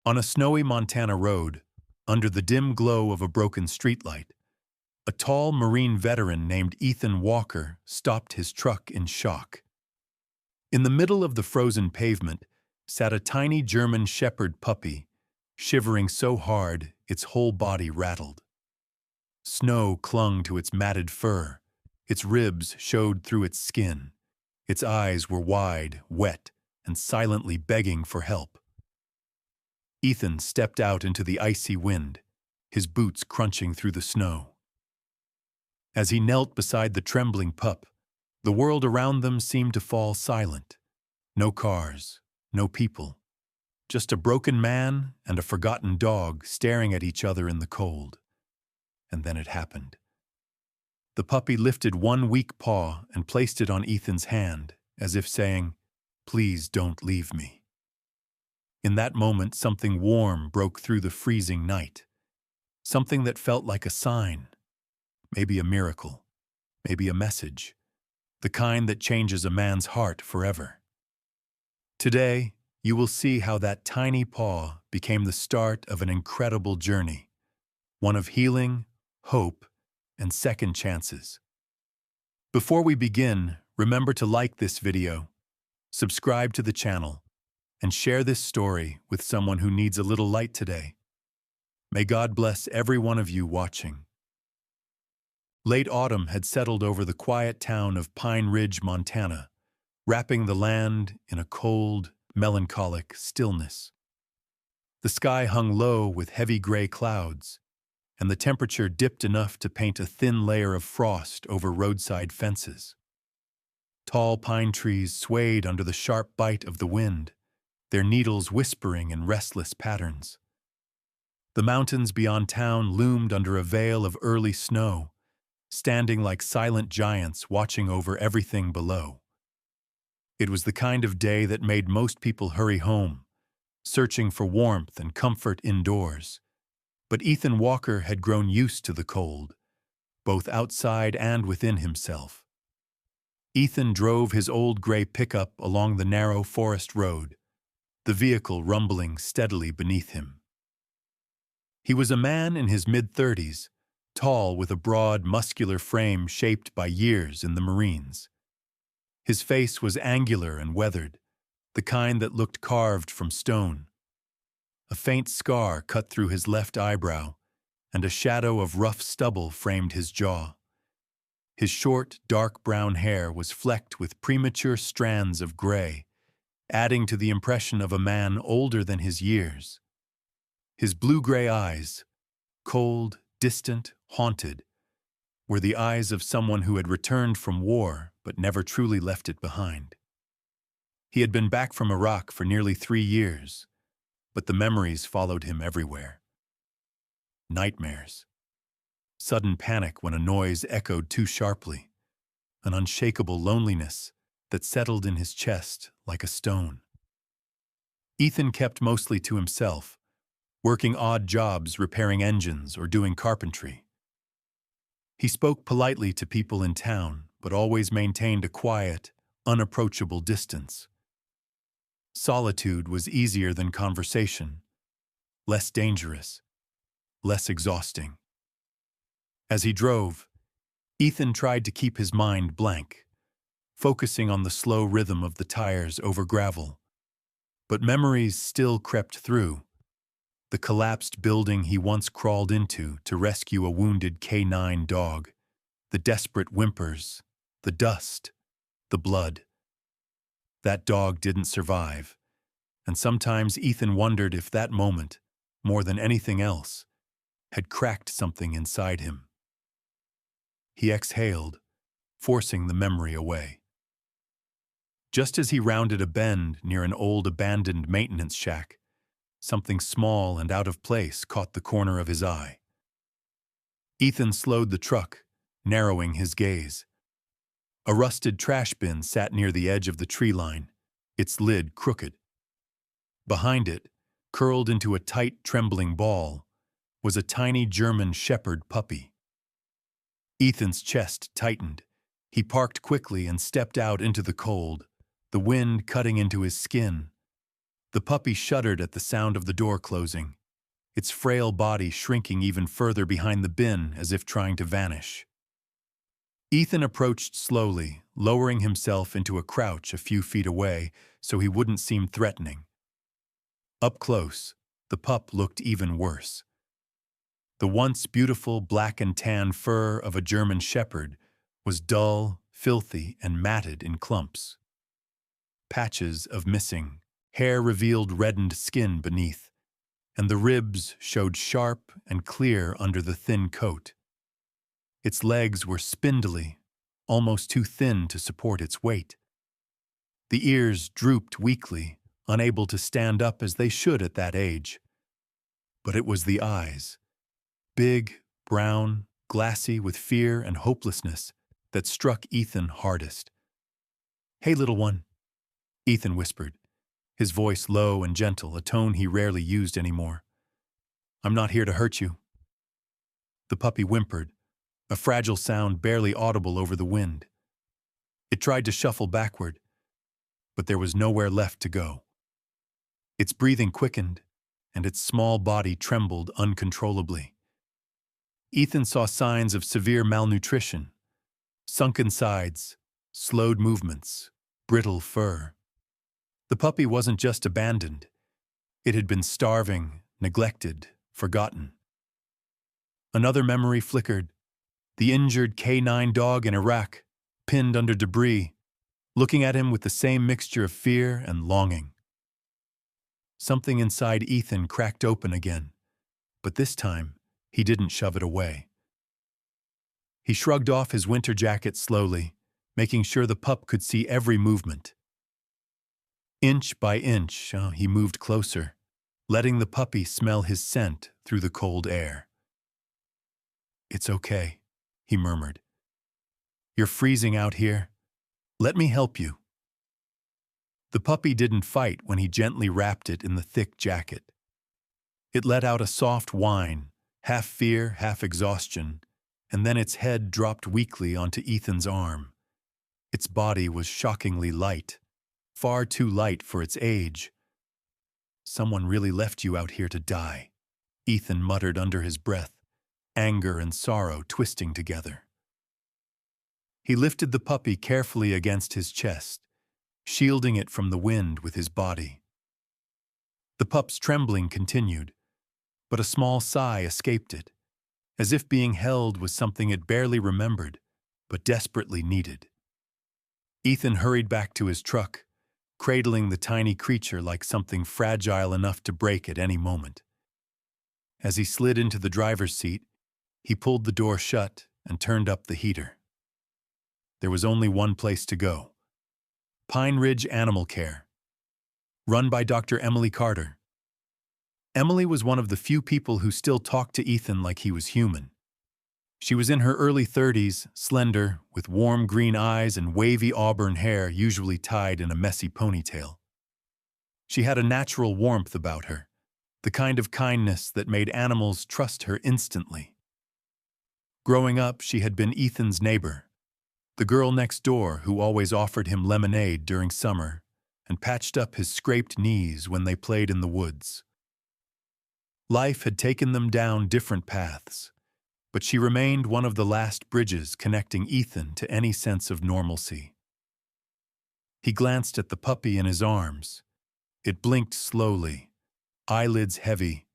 On a snowy Montana road, under the dim glow of a broken streetlight, a tall Marine veteran named Ethan Walker stopped his truck in shock. In the middle of the frozen pavement sat a tiny German Shepherd puppy, shivering so hard its whole body rattled. Snow clung to its matted fur, its ribs showed through its skin, its eyes were wide, wet, and silently begging for help. Ethan stepped out into the icy wind, his boots crunching through the snow. As he knelt beside the trembling pup, the world around them seemed to fall silent. No cars, no people, just a broken man and a forgotten dog staring at each other in the cold. And then it happened. The puppy lifted one weak paw and placed it on Ethan's hand, as if saying, "Please don't leave me." In that moment, something warm broke through the freezing night. Something that felt like a sign, maybe a miracle, maybe a message, the kind that changes a man's heart forever. Today, you will see how that tiny paw became the start of an incredible journey, one of healing, hope, and second chances. Before we begin, remember to like this video, subscribe to the channel, and share this story with someone who needs a little light today. May God bless every one of you watching. Late autumn had settled over the quiet town of Pine Ridge, Montana, wrapping the land in a cold, melancholic stillness. The sky hung low with heavy gray clouds, and the temperature dipped enough to paint a thin layer of frost over roadside fences. Tall pine trees swayed under the sharp bite of the wind, their needles whispering in restless patterns. The mountains beyond town loomed under a veil of early snow, standing like silent giants watching over everything below. It was the kind of day that made most people hurry home, searching for warmth and comfort indoors. But Ethan Walker had grown used to the cold, both outside and within himself. Ethan drove his old gray pickup along the narrow forest road, the vehicle rumbling steadily beneath him. He was a man in his mid-30s, tall with a broad, muscular frame shaped by years in the Marines. His face was angular and weathered, the kind that looked carved from stone. A faint scar cut through his left eyebrow, and a shadow of rough stubble framed his jaw. His short, dark brown hair was flecked with premature strands of gray, adding to the impression of a man older than his years. His blue-gray eyes, cold, distant, haunted, were the eyes of someone who had returned from war but never truly left it behind. He had been back from Iraq for nearly 3 years, but the memories followed him everywhere. Nightmares, sudden panic when a noise echoed too sharply, an unshakable loneliness that settled in his chest like a stone. Ethan kept mostly to himself, working odd jobs repairing engines or doing carpentry. He spoke politely to people in town, but always maintained a quiet, unapproachable distance. Solitude was easier than conversation, less dangerous, less exhausting. As he drove, Ethan tried to keep his mind blank, focusing on the slow rhythm of the tires over gravel. But memories still crept through. The collapsed building he once crawled into to rescue a wounded K9 dog, the desperate whimpers, the dust, the blood. That dog didn't survive, and sometimes Ethan wondered if that moment, more than anything else, had cracked something inside him. He exhaled, forcing the memory away. Just as he rounded a bend near an old abandoned maintenance shack, something small and out of place caught the corner of his eye. Ethan slowed the truck, narrowing his gaze. A rusted trash bin sat near the edge of the tree line, its lid crooked. Behind it, curled into a tight, trembling ball, was a tiny German Shepherd puppy. Ethan's chest tightened. He parked quickly and stepped out into the cold, the wind cutting into his skin. The puppy shuddered at the sound of the door closing, its frail body shrinking even further behind the bin as if trying to vanish. Ethan approached slowly, lowering himself into a crouch a few feet away so he wouldn't seem threatening. Up close, the pup looked even worse. The once beautiful black and tan fur of a German shepherd was dull, filthy, and matted in clumps. Patches of missing hair revealed reddened skin beneath, and the ribs showed sharp and clear under the thin coat. Its legs were spindly, almost too thin to support its weight. The ears drooped weakly, unable to stand up as they should at that age. But it was the eyes, big, brown, glassy with fear and hopelessness, that struck Ethan hardest. "Hey, little one," Ethan whispered, his voice low and gentle, a tone he rarely used anymore. "I'm not here to hurt you." The puppy whimpered, a fragile sound barely audible over the wind. It tried to shuffle backward, but there was nowhere left to go. Its breathing quickened, and its small body trembled uncontrollably. Ethan saw signs of severe malnutrition: sunken sides, slowed movements, brittle fur. The puppy wasn't just abandoned. It had been starving, neglected, forgotten. Another memory flickered: the injured K9 dog in Iraq, pinned under debris, looking at him with the same mixture of fear and longing. Something inside Ethan cracked open again, but this time he didn't shove it away. He shrugged off his winter jacket slowly, making sure the pup could see every movement. Inch by inch, he moved closer, letting the puppy smell his scent through the cold air. "It's okay," he murmured. "You're freezing out here. Let me help you." The puppy didn't fight when he gently wrapped it in the thick jacket. It let out a soft whine, half fear, half exhaustion, and then its head dropped weakly onto Ethan's arm. Its body was shockingly light, far too light for its age. "Someone really left you out here to die," Ethan muttered under his breath, anger and sorrow twisting together. He lifted the puppy carefully against his chest, shielding it from the wind with his body. The pup's trembling continued, but a small sigh escaped it, as if being held was something it barely remembered, but desperately needed. Ethan hurried back to his truck, cradling the tiny creature like something fragile enough to break at any moment. As he slid into the driver's seat, he pulled the door shut and turned up the heater. There was only one place to go: Pine Ridge Animal Care, run by Dr. Emily Carter. Emily was one of the few people who still talked to Ethan like he was human. She was in her early 30s, slender, with warm green eyes and wavy auburn hair usually tied in a messy ponytail. She had a natural warmth about her, the kind of kindness that made animals trust her instantly. Growing up, she had been Ethan's neighbor, the girl next door who always offered him lemonade during summer and patched up his scraped knees when they played in the woods. Life had taken them down different paths, but she remained one of the last bridges connecting Ethan to any sense of normalcy. He glanced at the puppy in his arms. It blinked slowly, eyelids heavy,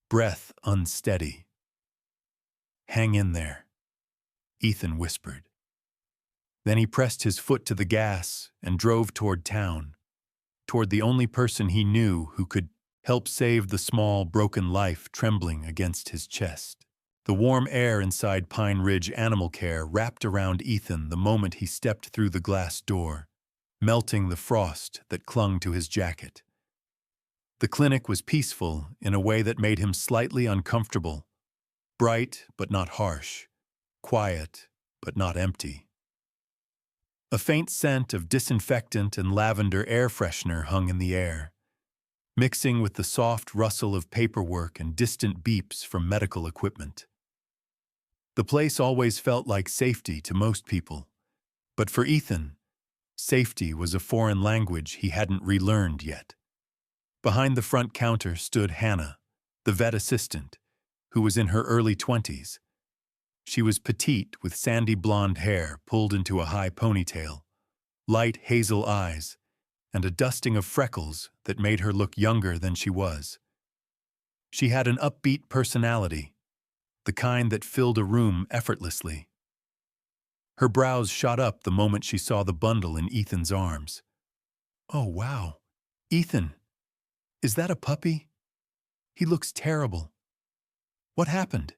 breath unsteady. "Hang in there," Ethan whispered. Then he pressed his foot to the gas and drove toward town, toward the only person he knew who could help save the small, broken life trembling against his chest. The warm air inside Pine Ridge Animal Care wrapped around Ethan the moment he stepped through the glass door, melting the frost that clung to his jacket. The clinic was peaceful in a way that made him slightly uncomfortable, bright but not harsh, quiet but not empty. A faint scent of disinfectant and lavender air freshener hung in the air, mixing with the soft rustle of paperwork and distant beeps from medical equipment. The place always felt like safety to most people, but for Ethan, safety was a foreign language he hadn't relearned yet. Behind the front counter stood Hannah, the vet assistant, who was in her early 20s. She was petite with sandy blonde hair pulled into a high ponytail, light hazel eyes, and a dusting of freckles that made her look younger than she was. She had an upbeat personality, the kind that filled a room effortlessly. Her brows shot up the moment she saw the bundle in Ethan's arms. "Oh, wow. Ethan, is that a puppy? He looks terrible." "What happened?"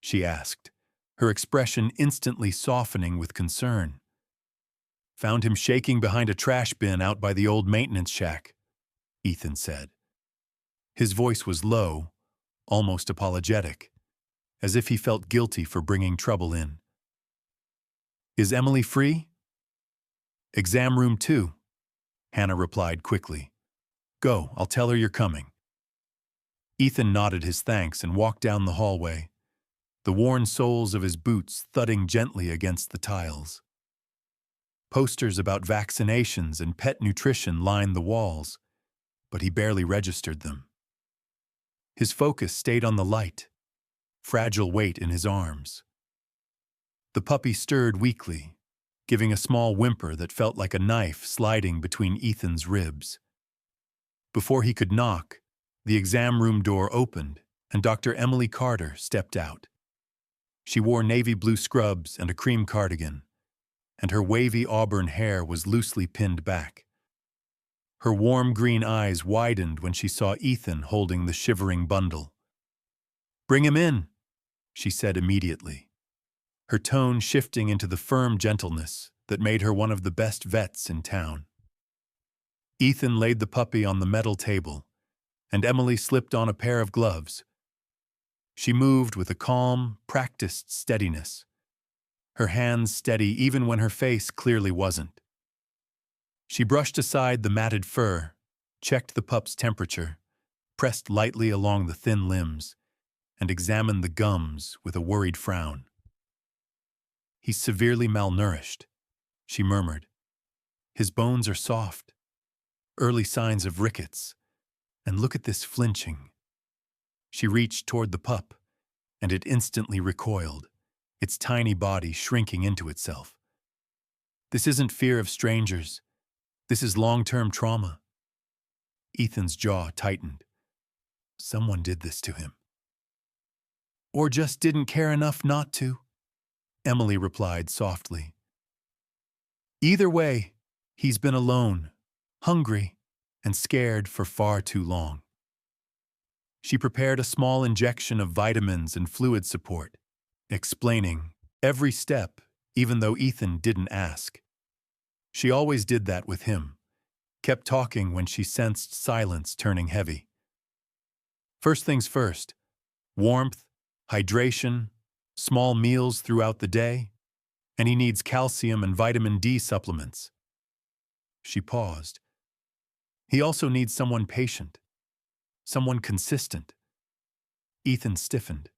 she asked, her expression instantly softening with concern. "Found him shaking behind a trash bin out by the old maintenance shack," Ethan said. His voice was low, almost apologetic, as if he felt guilty for bringing trouble in. "Is Emily free?" "Exam room 2, Hannah replied quickly. "Go, I'll tell her you're coming." Ethan nodded his thanks and walked down the hallway, the worn soles of his boots thudding gently against the tiles. Posters about vaccinations and pet nutrition lined the walls, but he barely registered them. His focus stayed on the light, fragile weight in his arms. The puppy stirred weakly, giving a small whimper that felt like a knife sliding between Ethan's ribs. Before he could knock, the exam room door opened and Dr. Emily Carter stepped out. She wore navy blue scrubs and a cream cardigan, and her wavy auburn hair was loosely pinned back. Her warm green eyes widened when she saw Ethan holding the shivering bundle. "Bring him in," she said immediately, her tone shifting into the firm gentleness that made her one of the best vets in town. Ethan laid the puppy on the metal table, and Emily slipped on a pair of gloves. She moved with a calm, practiced steadiness, her hands steady even when her face clearly wasn't. She brushed aside the matted fur, checked the pup's temperature, pressed lightly along the thin limbs, and examined the gums with a worried frown. "He's severely malnourished," she murmured. "His bones are soft. Early signs of rickets. And look at this flinching." She reached toward the pup, and it instantly recoiled, its tiny body shrinking into itself. "This isn't fear of strangers. This is long-term trauma." Ethan's jaw tightened. Someone did this to him. "Or just didn't care enough not to," Emily replied softly. "Either way, he's been alone, hungry, and scared for far too long." She prepared a small injection of vitamins and fluid support, explaining every step, even though Ethan didn't ask. She always did that with him, kept talking when she sensed silence turning heavy. First things first, warmth, hydration, small meals throughout the day, and he needs calcium and vitamin D supplements. She paused. He also needs someone patient, someone consistent. Ethan stiffened.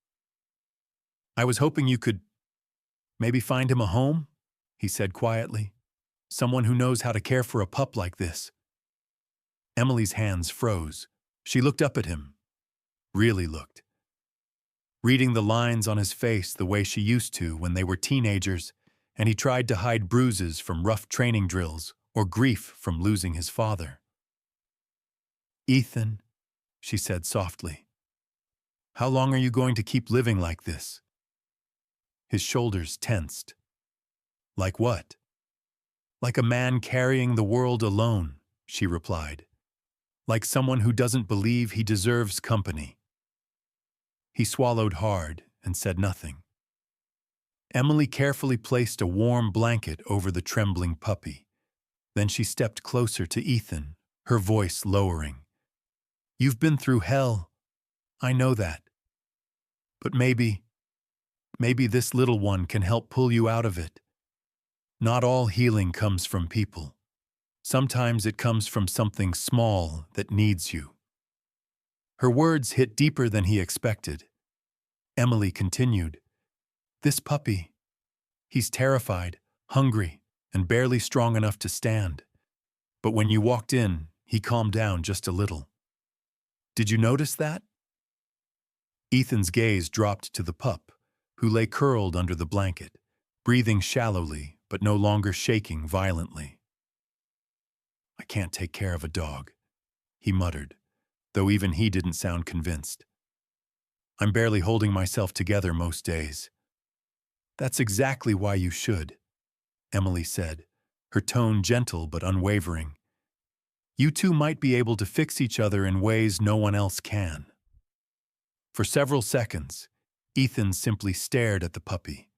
"I was hoping you could maybe find him a home," he said quietly. "Someone who knows how to care for a pup like this." Emily's hands froze. She looked up at him. Really looked. Reading the lines on his face the way she used to when they were teenagers, and he tried to hide bruises from rough training drills or grief from losing his father. "Ethan," she said softly, "how long are you going to keep living like this?" His shoulders tensed. "Like what?" "Like a man carrying the world alone," she replied. "Like someone who doesn't believe he deserves company." He swallowed hard and said nothing. Emily carefully placed a warm blanket over the trembling puppy. Then she stepped closer to Ethan, her voice lowering. "You've been through hell. I know that. But maybe this little one can help pull you out of it. Not all healing comes from people. Sometimes it comes from something small that needs you." Her words hit deeper than he expected. Emily continued, "This puppy, he's terrified, hungry, and barely strong enough to stand. But when you walked in, he calmed down just a little. Did you notice that? Ethan's gaze dropped to the pup, who lay curled under the blanket, breathing shallowly but no longer shaking violently. I can't take care of a dog, he muttered, though even he didn't sound convinced. I'm barely holding myself together most days. That's exactly why you should, Emily said, her tone gentle but unwavering. You two might be able to fix each other in ways no one else can. For several seconds, Ethan simply stared at the puppy.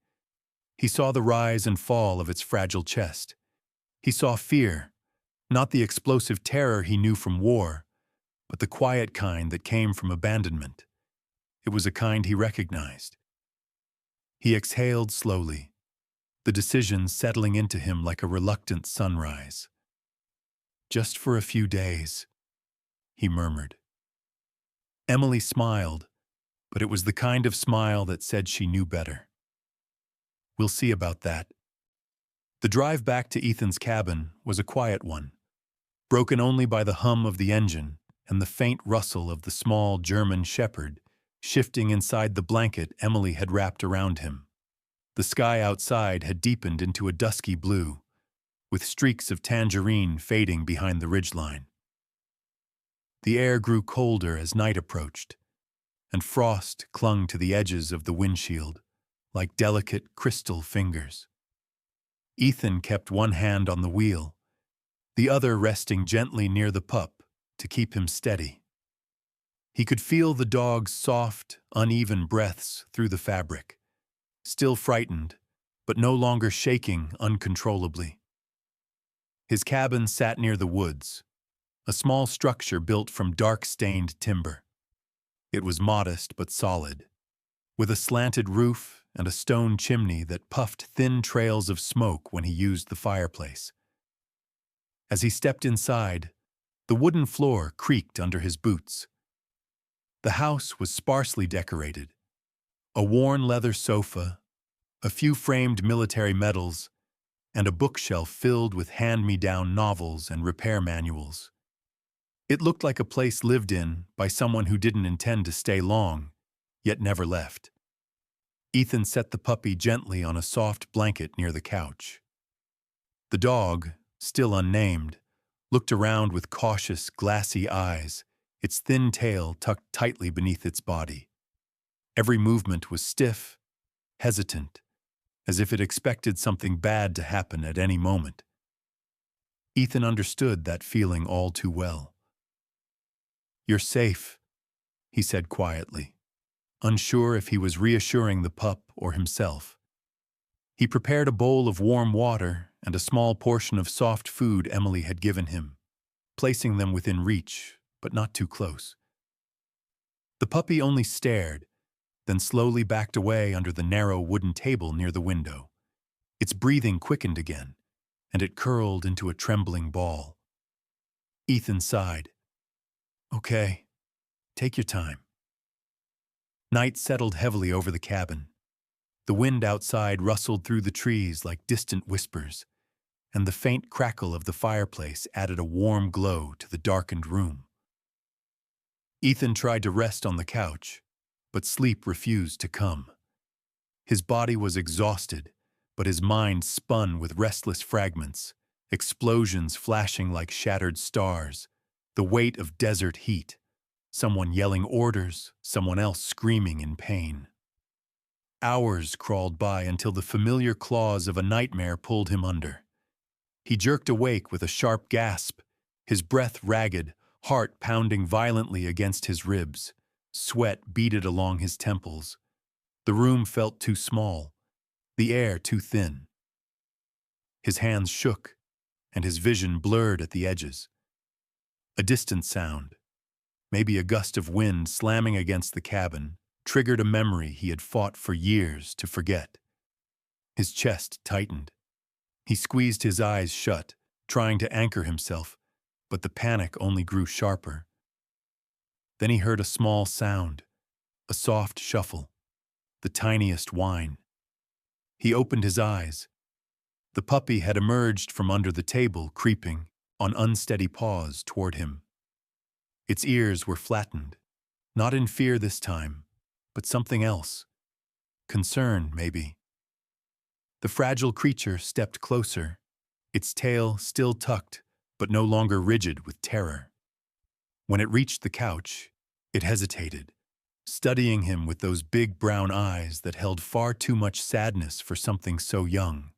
He saw the rise and fall of its fragile chest. He saw fear, not the explosive terror he knew from war, but the quiet kind that came from abandonment. It was a kind he recognized. He exhaled slowly, the decision settling into him like a reluctant sunrise. Just for a few days, he murmured. Emily smiled, but it was the kind of smile that said she knew better. We'll see about that. The drive back to Ethan's cabin was a quiet one, broken only by the hum of the engine and the faint rustle of the small German shepherd shifting inside the blanket Emily had wrapped around him. The sky outside had deepened into a dusky blue, with streaks of tangerine fading behind the ridgeline. The air grew colder as night approached, and frost clung to the edges of the windshield, like delicate crystal fingers. Ethan kept one hand on the wheel, the other resting gently near the pup to keep him steady. He could feel the dog's soft, uneven breaths through the fabric, still frightened, but no longer shaking uncontrollably. His cabin sat near the woods, a small structure built from dark-stained timber. It was modest but solid, with a slanted roof and a stone chimney that puffed thin trails of smoke when he used the fireplace. As he stepped inside, the wooden floor creaked under his boots. The house was sparsely decorated. A worn leather sofa, a few framed military medals, and a bookshelf filled with hand-me-down novels and repair manuals. It looked like a place lived in by someone who didn't intend to stay long, yet never left. Ethan set the puppy gently on a soft blanket near the couch. The dog, still unnamed, looked around with cautious, glassy eyes, its thin tail tucked tightly beneath its body. Every movement was stiff, hesitant, as if it expected something bad to happen at any moment. Ethan understood that feeling all too well. "You're safe," he said quietly, unsure if he was reassuring the pup or himself. He prepared a bowl of warm water and a small portion of soft food Emily had given him, placing them within reach, but not too close. The puppy only stared, then slowly backed away under the narrow wooden table near the window. Its breathing quickened again, and it curled into a trembling ball. Ethan sighed. "Okay, take your time." Night settled heavily over the cabin. The wind outside rustled through the trees like distant whispers, and the faint crackle of the fireplace added a warm glow to the darkened room. Ethan tried to rest on the couch, but sleep refused to come. His body was exhausted, but his mind spun with restless fragments, explosions flashing like shattered stars, the weight of desert heat, someone yelling orders, someone else screaming in pain. Hours crawled by until the familiar claws of a nightmare pulled him under. He jerked awake with a sharp gasp, his breath ragged, heart pounding violently against his ribs. Sweat beaded along his temples. The room felt too small, the air too thin. His hands shook, and his vision blurred at the edges. A distant sound, maybe a gust of wind slamming against the cabin, triggered a memory he had fought for years to forget. His chest tightened. He squeezed his eyes shut, trying to anchor himself, but the panic only grew sharper. Then he heard a small sound, a soft shuffle, the tiniest whine. He opened his eyes. The puppy had emerged from under the table, creeping, on unsteady paws, toward him. Its ears were flattened, not in fear this time, but something else. Concern, maybe. The fragile creature stepped closer, its tail still tucked, but no longer rigid with terror. When it reached the couch, it hesitated, studying him with those big brown eyes that held far too much sadness for something so young.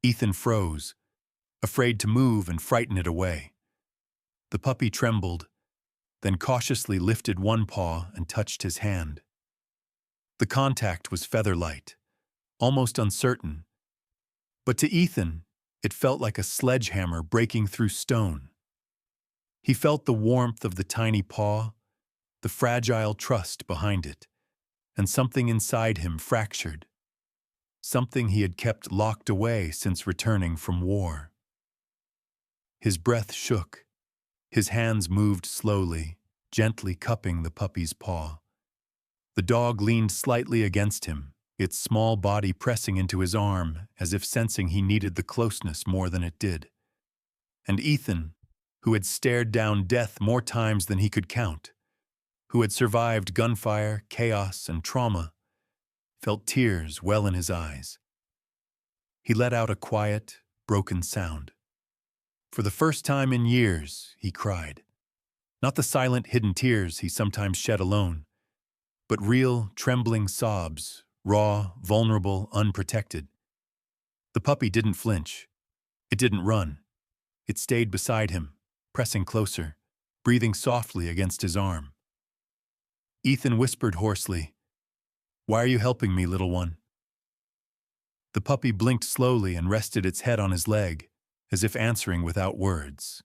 Ethan froze, afraid to move and frighten it away. The puppy trembled, then cautiously lifted one paw and touched his hand. The contact was feather-light, almost uncertain, but to Ethan, it felt like a sledgehammer breaking through stone. He felt the warmth of the tiny paw, the fragile trust behind it, and something inside him fractured, something he had kept locked away since returning from war. His breath shook, his hands moved slowly, gently cupping the puppy's paw. The dog leaned slightly against him, its small body pressing into his arm as if sensing he needed the closeness more than it did. And Ethan, who had stared down death more times than he could count, who had survived gunfire, chaos, and trauma, felt tears well in his eyes. He let out a quiet, broken sound. For the first time in years, he cried. Not the silent, hidden tears he sometimes shed alone, but real, trembling sobs, raw, vulnerable, unprotected. The puppy didn't flinch. It didn't run. It stayed beside him, pressing closer, breathing softly against his arm. Ethan whispered hoarsely, "Why are you helping me, little one?" The puppy blinked slowly and rested its head on his leg, as if answering without words.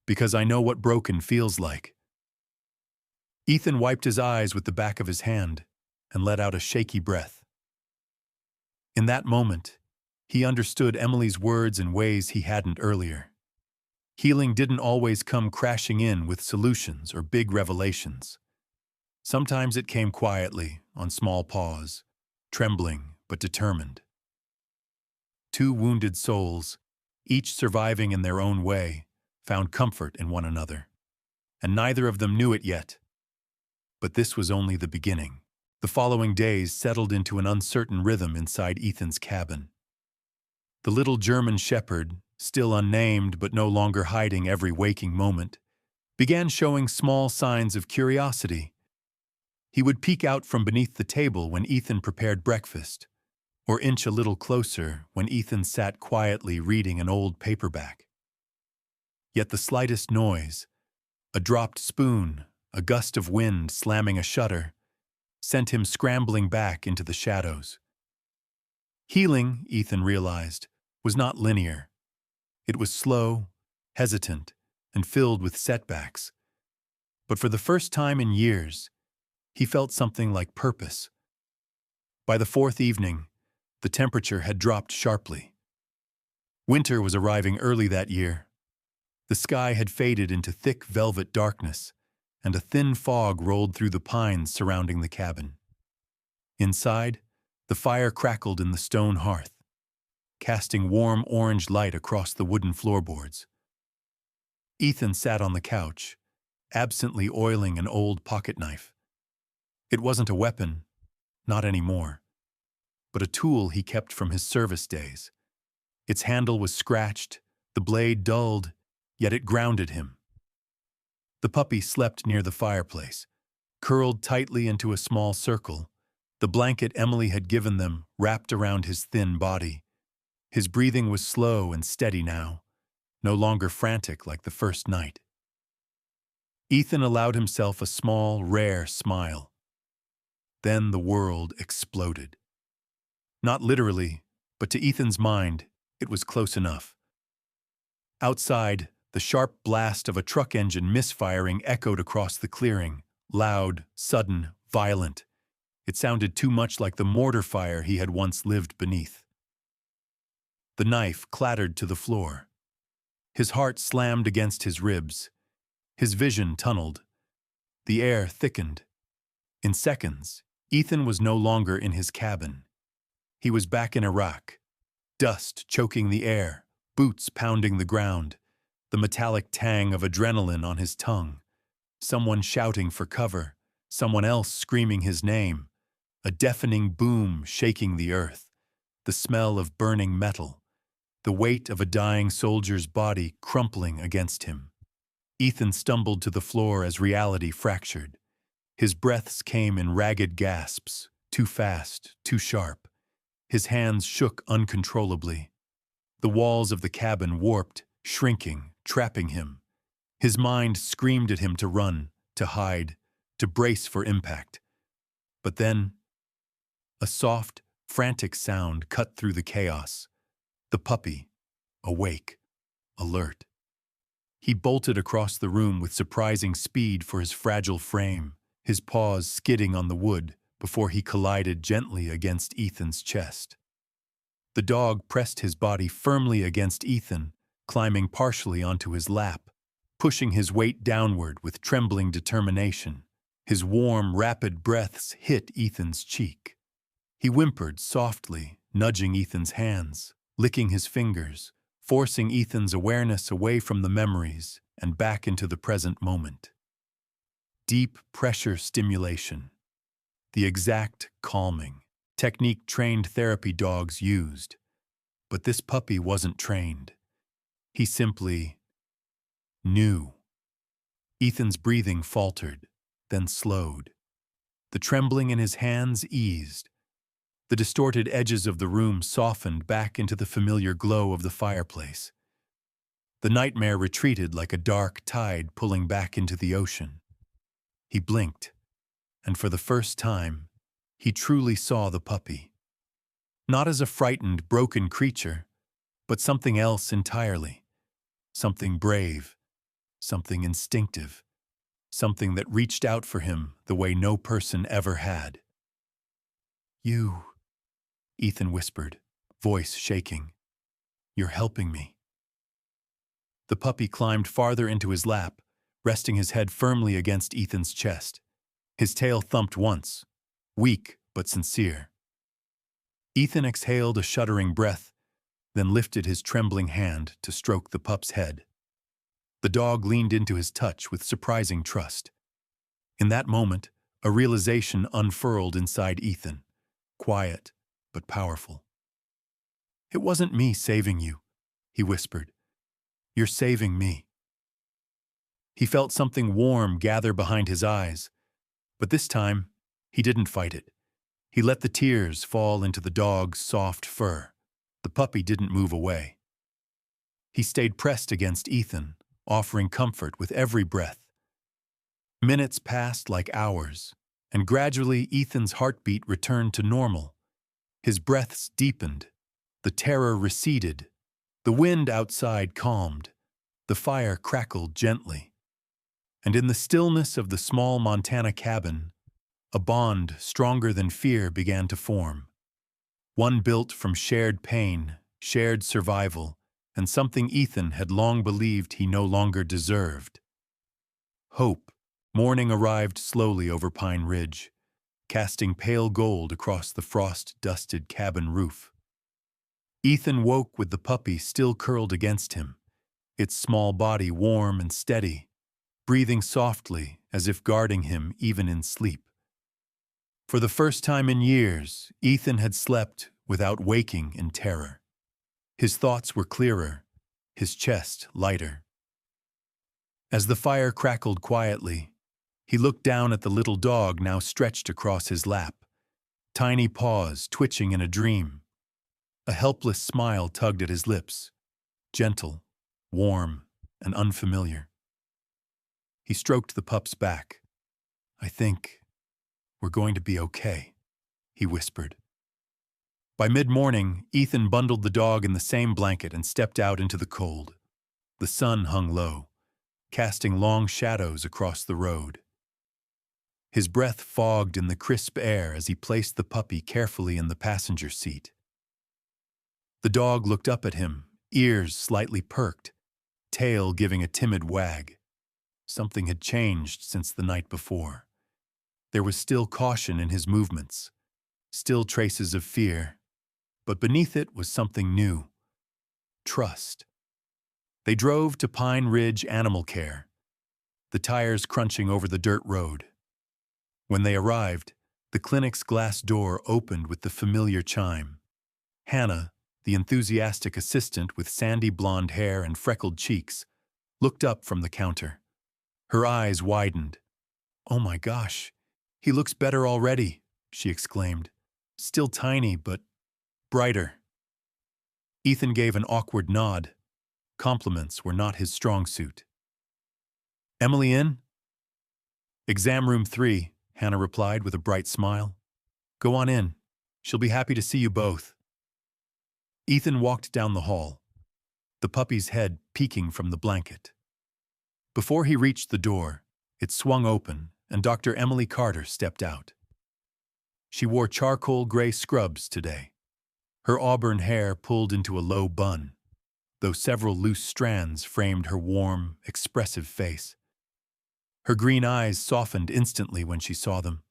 "Because I know what broken feels like." Ethan wiped his eyes with the back of his hand and let out a shaky breath. In that moment, he understood Emily's words in ways he hadn't earlier. Healing didn't always come crashing in with solutions or big revelations. Sometimes it came quietly, on small paws, trembling but determined. Two wounded souls, each surviving in their own way, found comfort in one another, and neither of them knew it yet. But this was only the beginning. The following days settled into an uncertain rhythm inside Ethan's cabin. The little German shepherd, still unnamed but no longer hiding every waking moment, began showing small signs of curiosity. He would peek out from beneath the table when Ethan prepared breakfast, or inch a little closer when Ethan sat quietly reading an old paperback. Yet the slightest noise, a dropped spoon, a gust of wind slamming a shutter, sent him scrambling back into the shadows. Healing, Ethan realized, was not linear. It was slow, hesitant, and filled with setbacks. But for the first time in years, he felt something like purpose. By the fourth evening, the temperature had dropped sharply. Winter was arriving early that year. The sky had faded into thick velvet darkness, and a thin fog rolled through the pines surrounding the cabin. Inside, the fire crackled in the stone hearth, casting warm orange light across the wooden floorboards. Ethan sat on the couch, absently oiling an old pocket knife. It wasn't a weapon, not anymore, but a tool he kept from his service days. Its handle was scratched, the blade dulled, yet it grounded him. The puppy slept near the fireplace, curled tightly into a small circle, the blanket Emily had given them wrapped around his thin body. His breathing was slow and steady now, no longer frantic like the first night. Ethan allowed himself a small, rare smile. Then the world exploded. Not literally, but to Ethan's mind, it was close enough. Outside, the sharp blast of a truck engine misfiring echoed across the clearing, loud, sudden, violent. It sounded too much like the mortar fire he had once lived beneath. The knife clattered to the floor. His heart slammed against his ribs. His vision tunneled. The air thickened. In seconds, Ethan was no longer in his cabin. He was back in Iraq. Dust choking the air, boots pounding the ground, the metallic tang of adrenaline on his tongue, someone shouting for cover, someone else screaming his name, a deafening boom shaking the earth, the smell of burning metal, the weight of a dying soldier's body crumpling against him. Ethan stumbled to the floor as reality fractured. His breaths came in ragged gasps, too fast, too sharp. His hands shook uncontrollably. The walls of the cabin warped, shrinking, trapping him. His mind screamed at him to run, to hide, to brace for impact. But then, a soft, frantic sound cut through the chaos. The puppy, awake, alert. He bolted across the room with surprising speed for his fragile frame, his paws skidding on the wood before he collided gently against Ethan's chest. The dog pressed his body firmly against Ethan, climbing partially onto his lap, pushing his weight downward with trembling determination. His warm, rapid breaths hit Ethan's cheek. He whimpered softly, nudging Ethan's hands, licking his fingers, forcing Ethan's awareness away from the memories and back into the present moment. Deep pressure stimulation, the exact calming technique trained therapy dogs used. But this puppy wasn't trained. He simply knew. Ethan's breathing faltered, then slowed. The trembling in his hands eased. The distorted edges of the room softened back into the familiar glow of the fireplace. The nightmare retreated like a dark tide pulling back into the ocean. He blinked, and for the first time, he truly saw the puppy. Not as a frightened, broken creature, but something else entirely. Something brave, something instinctive, something that reached out for him the way no person ever had. "You," Ethan whispered, voice shaking. "You're helping me." The puppy climbed farther into his lap, resting his head firmly against Ethan's chest. His tail thumped once, weak but sincere. Ethan exhaled a shuddering breath, then lifted his trembling hand to stroke the pup's head. The dog leaned into his touch with surprising trust. In that moment, a realization unfurled inside Ethan, quiet but powerful. "It wasn't me saving you," he whispered. "You're saving me." He felt something warm gather behind his eyes, but this time, he didn't fight it. He let the tears fall into the dog's soft fur. The puppy didn't move away. He stayed pressed against Ethan, offering comfort with every breath. Minutes passed like hours, and gradually Ethan's heartbeat returned to normal. His breaths deepened, the terror receded, the wind outside calmed, the fire crackled gently. And in the stillness of the small Montana cabin, a bond stronger than fear began to form. One built from shared pain, shared survival, and something Ethan had long believed he no longer deserved. Hope. Morning arrived slowly over Pine Ridge, casting pale gold across the frost-dusted cabin roof. Ethan woke with the puppy still curled against him, its small body warm and steady, breathing softly as if guarding him even in sleep. For the first time in years, Ethan had slept without waking in terror. His thoughts were clearer, his chest lighter. As the fire crackled quietly, he looked down at the little dog now stretched across his lap, tiny paws twitching in a dream. A helpless smile tugged at his lips, gentle, warm, and unfamiliar. He stroked the pup's back. "I think we're going to be okay," he whispered. By mid-morning, Ethan bundled the dog in the same blanket and stepped out into the cold. The sun hung low, casting long shadows across the road. His breath fogged in the crisp air as he placed the puppy carefully in the passenger seat. The dog looked up at him, ears slightly perked, tail giving a timid wag. Something had changed since the night before. There was still caution in his movements, still traces of fear, but beneath it was something new. Trust. They drove to Pine Ridge Animal Care, the tires crunching over the dirt road. When they arrived, the clinic's glass door opened with the familiar chime. Hannah, the enthusiastic assistant with sandy blonde hair and freckled cheeks, looked up from the counter. Her eyes widened. "Oh my gosh, he looks better already," she exclaimed. "Still tiny, but brighter." Ethan gave an awkward nod. Compliments were not his strong suit. "Emily in?" "Exam room 3, Hannah replied with a bright smile. "Go on in. She'll be happy to see you both." Ethan walked down the hall, the puppy's head peeking from the blanket. Before he reached the door, it swung open and Dr. Emily Carter stepped out. She wore charcoal gray scrubs today, her auburn hair pulled into a low bun, though several loose strands framed her warm, expressive face. Her green eyes softened instantly when she saw them.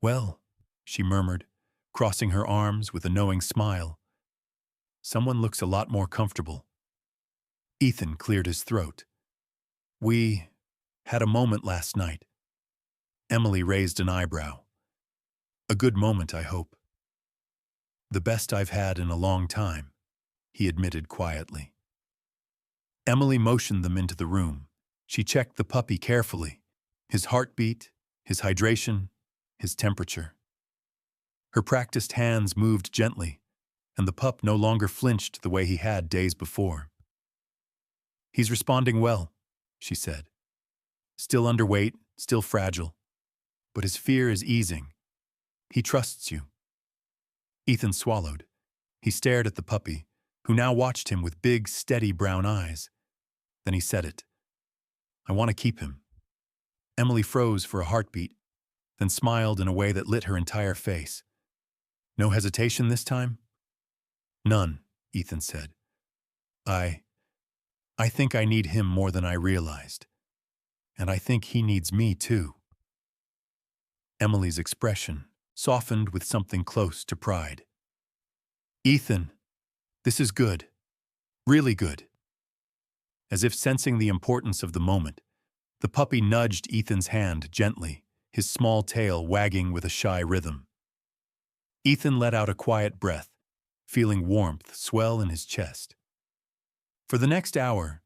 "Well," she murmured, crossing her arms with a knowing smile, "someone looks a lot more comfortable." Ethan cleared his throat. "We had a moment last night." Emily raised an eyebrow. "A good moment, I hope." "The best I've had in a long time," he admitted quietly. Emily motioned them into the room. She checked the puppy carefully, his heartbeat, his hydration, his temperature. Her practiced hands moved gently, and the pup no longer flinched the way he had days before. "He's responding well," she said. "Still underweight, still fragile, but his fear is easing. He trusts you." Ethan swallowed. He stared at the puppy, who now watched him with big, steady brown eyes. Then he said it. "I want to keep him." Emily froze for a heartbeat, then smiled in a way that lit her entire face. "No hesitation this time?" "None," Ethan said. I think I need him more than I realized. And I think he needs me too." Emily's expression softened with something close to pride. "Ethan, this is good. Really good." As if sensing the importance of the moment, the puppy nudged Ethan's hand gently, his small tail wagging with a shy rhythm. Ethan let out a quiet breath, feeling warmth swell in his chest. For the next hour,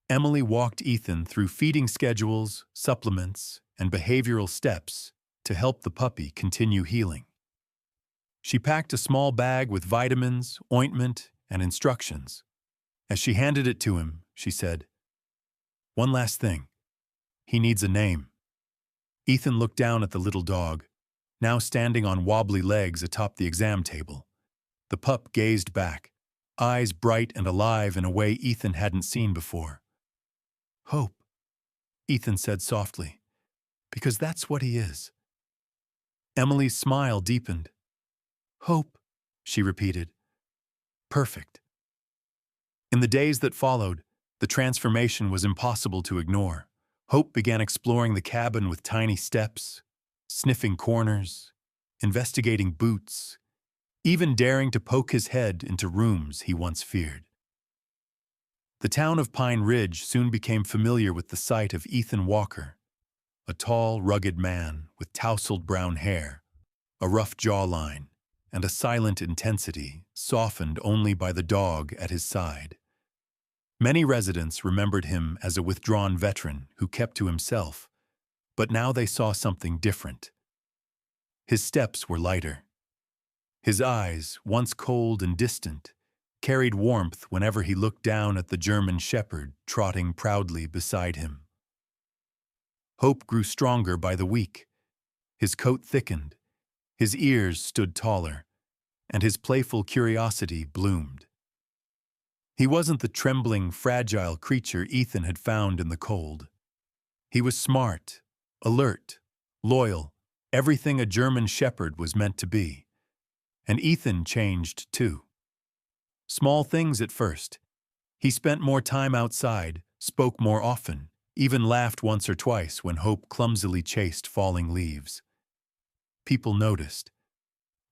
Emily walked Ethan through feeding schedules, supplements, and behavioral steps to help the puppy continue healing. She packed a small bag with vitamins, ointment, and instructions. As she handed it to him, she said, "One last thing. He needs a name." Ethan looked down at the little dog, now standing on wobbly legs atop the exam table. The pup gazed back, eyes bright and alive in a way Ethan hadn't seen before. "Hope," Ethan said softly, "because that's what he is." Emily's smile deepened. "Hope," she repeated. "Perfect." In the days that followed, the transformation was impossible to ignore. Hope began exploring the cabin with tiny steps, sniffing corners, investigating boots, even daring to poke his head into rooms he once feared. The town of Pine Ridge soon became familiar with the sight of Ethan Walker, a tall, rugged man with tousled brown hair, a rough jawline, and a silent intensity softened only by the dog at his side. Many residents remembered him as a withdrawn veteran who kept to himself, but now they saw something different. His steps were lighter. His eyes, once cold and distant, carried warmth whenever he looked down at the German shepherd trotting proudly beside him. Hope grew stronger by the week. His coat thickened, his ears stood taller, and his playful curiosity bloomed. He wasn't the trembling, fragile creature Ethan had found in the cold. He was smart, alert, loyal, everything a German shepherd was meant to be. And Ethan changed too. Small things at first. He spent more time outside, spoke more often, even laughed once or twice when Hope clumsily chased falling leaves. People noticed.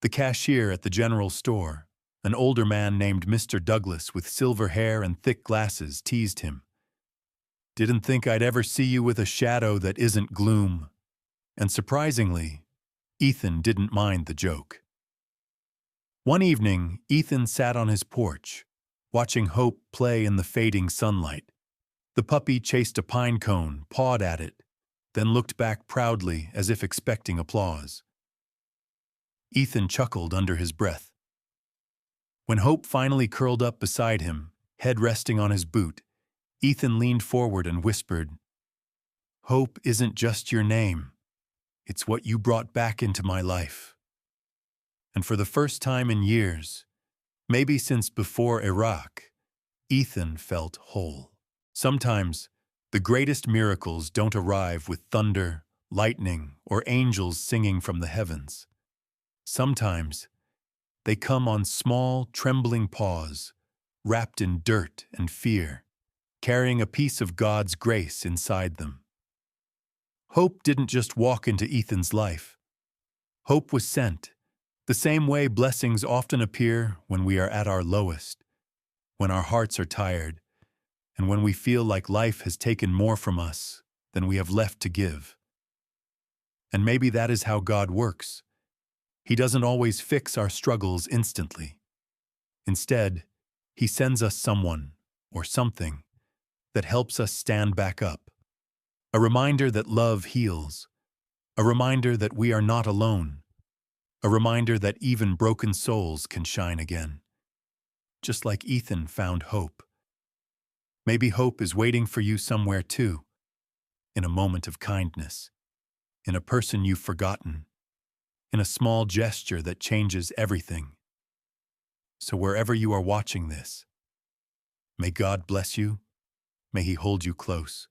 The cashier at the general store, An older man named Mr. Douglas with silver hair and thick glasses teased him. "Didn't think I'd ever see you with a shadow that isn't gloom." And surprisingly, Ethan didn't mind the joke. One evening, Ethan sat on his porch, watching Hope play in the fading sunlight. The puppy chased a pine cone, pawed at it, then looked back proudly as if expecting applause. Ethan chuckled under his breath. When Hope finally curled up beside him, head resting on his boot, Ethan leaned forward and whispered, "Hope isn't just your name. It's what you brought back into my life." And for the first time in years, maybe since before Iraq, Ethan felt whole. Sometimes, the greatest miracles don't arrive with thunder, lightning, or angels singing from the heavens. Sometimes, they come on small, trembling paws, wrapped in dirt and fear, carrying a piece of God's grace inside them. Hope didn't just walk into Ethan's life. Hope was sent, the same way blessings often appear when we are at our lowest, when our hearts are tired, and when we feel like life has taken more from us than we have left to give. And maybe that is how God works. He doesn't always fix our struggles instantly. Instead, He sends us someone or something that helps us stand back up. A reminder that love heals. A reminder that we are not alone. A reminder that even broken souls can shine again. Just like Ethan found hope. Maybe hope is waiting for you somewhere too. In a moment of kindness. In a person you've forgotten. In a small gesture that changes everything. So wherever you are watching this, may God bless you, may He hold you close,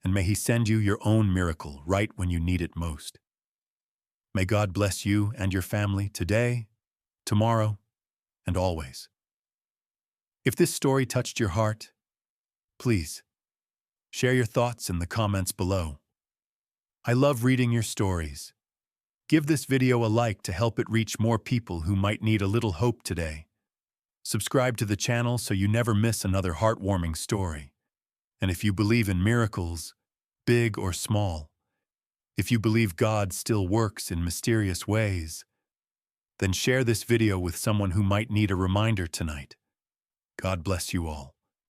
and may He send you your own miracle right when you need it most. May God bless you and your family today, tomorrow, and always. If this story touched your heart, please share your thoughts in the comments below. I love reading your stories. Give this video a like to help it reach more people who might need a little hope today. Subscribe to the channel so you never miss another heartwarming story. And if you believe in miracles, big or small, if you believe God still works in mysterious ways, then share this video with someone who might need a reminder tonight. God bless you all.